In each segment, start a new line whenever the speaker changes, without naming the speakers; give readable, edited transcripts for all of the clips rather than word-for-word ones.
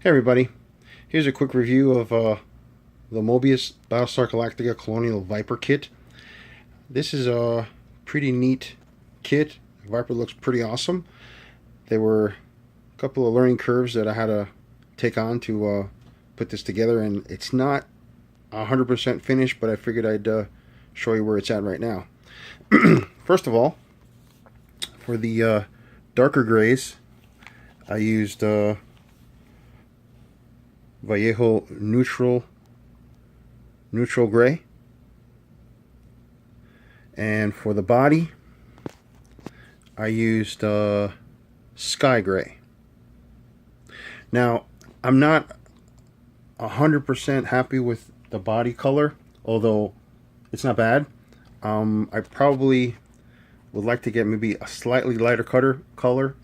Hey everybody, here's a quick review of the Mobius Battlestar Galactica Colonial Viper kit. This is a pretty neat kit. Viper looks pretty awesome. There were a couple of learning curves that I had to take on to put this together, and it's not 100% finished, but I figured I'd show you where it's at right now. First of all, for the darker grays, I used Vallejo neutral gray, and for the body I used sky gray. Now I'm not 100% happy with the body color, although it's not bad. I probably would like to get maybe a slightly lighter color,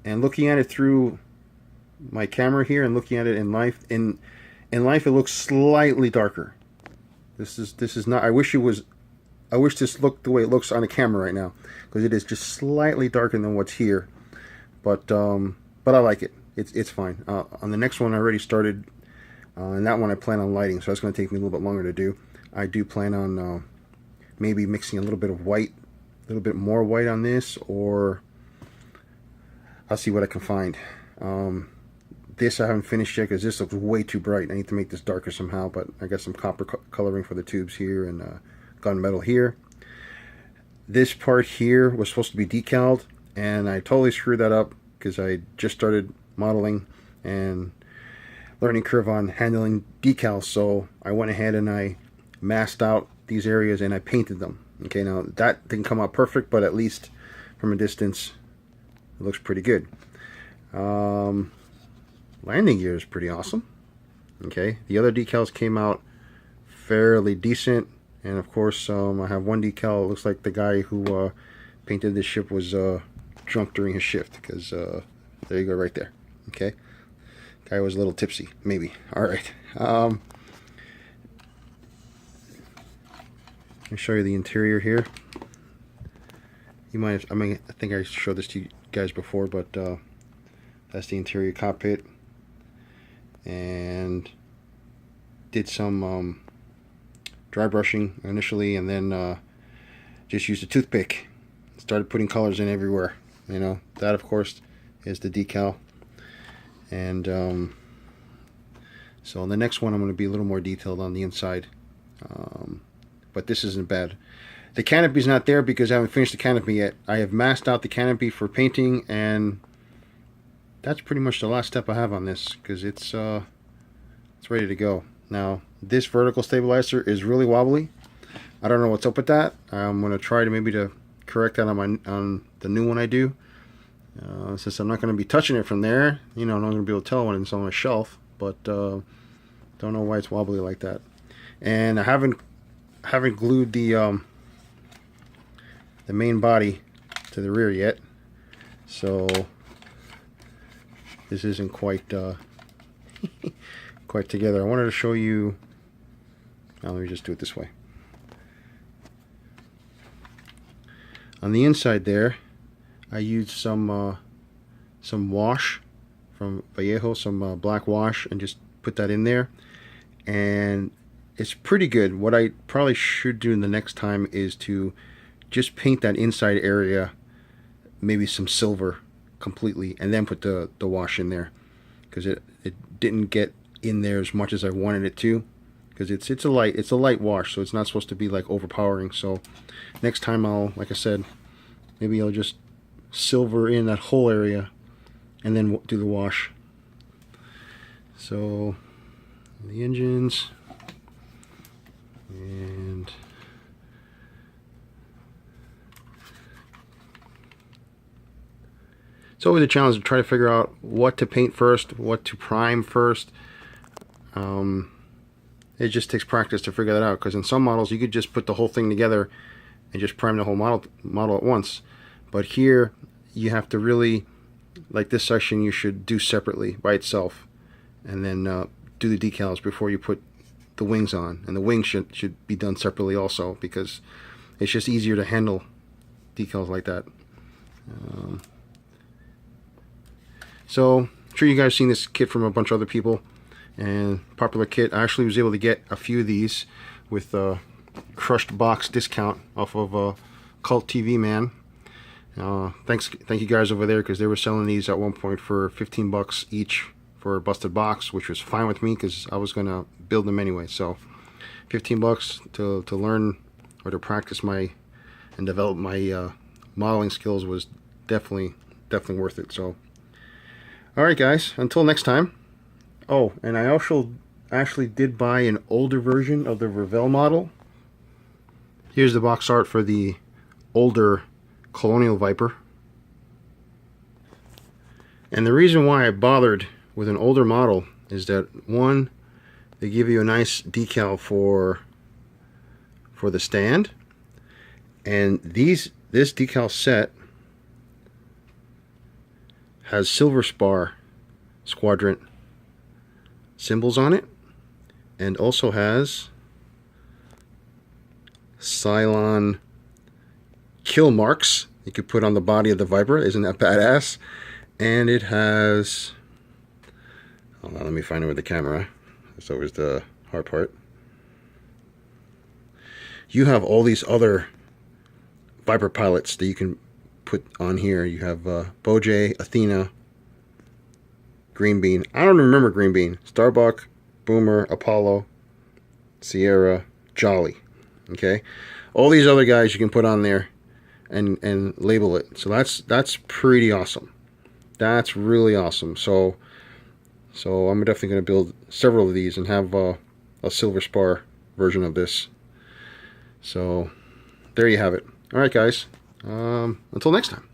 and looking at it through my camera here and looking at it in life, in life it looks slightly darker. This is not, I wish this looked the way it looks on the camera right now, because it is just slightly darker than what's here, but I like it. It's fine. On the next one I already started, and that one I plan on lighting, so that's going to take me a little bit longer to do. I do plan on maybe mixing a little bit of white, a little bit more white on this, or I'll see what I can find. This I haven't finished yet because this looks way too bright. I need to make this darker somehow, but I got some copper coloring for the tubes here and gunmetal here. This part here was supposed to be decaled, and I totally screwed that up because I just started modeling and learning curve on handling decals, so I went ahead and I masked out these areas and I painted them. Okay, now that didn't come out perfect, but at least from a distance it looks pretty good. Landing gear is pretty awesome. Okay, the other decals came out fairly decent, and of course I have one decal. It looks like the guy who painted this ship was drunk during his shift, because there you go right there. Okay, guy was a little tipsy maybe. All right, let me show you the interior here. You might have, I think I showed this to you guys before, but that's the interior cockpit, and did some dry brushing initially, and then just used a toothpick, started putting colors in everywhere. You know, that of course is the decal, and so on the next one I'm going to be a little more detailed on the inside, but this isn't bad. The canopy's not there because I haven't finished the canopy yet. I have masked out the canopy for painting, and that's pretty much the last step I have on this, because it's ready to go. Now this vertical stabilizer is really wobbly. I don't know what's up with that. I'm going to try to maybe correct that on the new one I do. Since I'm not going to be touching it from there, you know, I'm not going to be able to tell when it's on a shelf, but don't know why it's wobbly like that. And I haven't glued the main body to the rear yet, so this isn't quite quite together. I wanted to show you. Now let me just do it this way. On the inside there, I used some wash from Vallejo, some black wash, and just put that in there, and it's pretty good. What I probably should do the next time is to just paint that inside area, maybe some silver completely, and then put the wash in there, because it didn't get in there as much as I wanted it to, because it's a light wash, so it's not supposed to be like overpowering. So next time I'll, like I said, maybe I'll just silver in that whole area and then do the wash. So the engines, and it's always a challenge to try to figure out what to paint first, what to prime first. It just takes practice to figure that out, because in some models you could just put the whole thing together and just prime the whole model at once. But here you have to really, like this section, you should do separately by itself, and then do the decals before you put the wings on. And the wings should be done separately also, because it's just easier to handle decals like that. So I'm sure you guys seen this kit from a bunch of other people, and popular kit. I actually was able to get a few of these with a crushed box discount off of Cult TV Man. Thank you guys over there, because they were selling these at one point for 15 bucks each for a busted box, which was fine with me because I was gonna build them anyway. So 15 bucks to learn or to practice my and develop my modeling skills was definitely worth it. So alright guys, until next time. Oh, and I also actually did buy an older version of the Revell model. Here's the box art for the older Colonial Viper. And the reason why I bothered with an older model is that, one, they give you a nice decal for the stand, and this decal set has Silver Spar Squadron symbols on it, and also has Cylon kill marks you could put on the body of the Viper. Isn't that badass? And it has, hold on, let me find it with the camera. That's always the hard part. You have all these other Viper pilots that you can put on here. You have Boj, Athena, Green Bean. I don't remember Green Bean. Starbuck, Boomer, Apollo, Sierra, Jolly. Okay, all these other guys you can put on there and label it. So that's pretty awesome. That's really awesome. So I'm definitely going to build several of these and have a Silver Spar version of this. So there you have it. All right, guys. Until next time.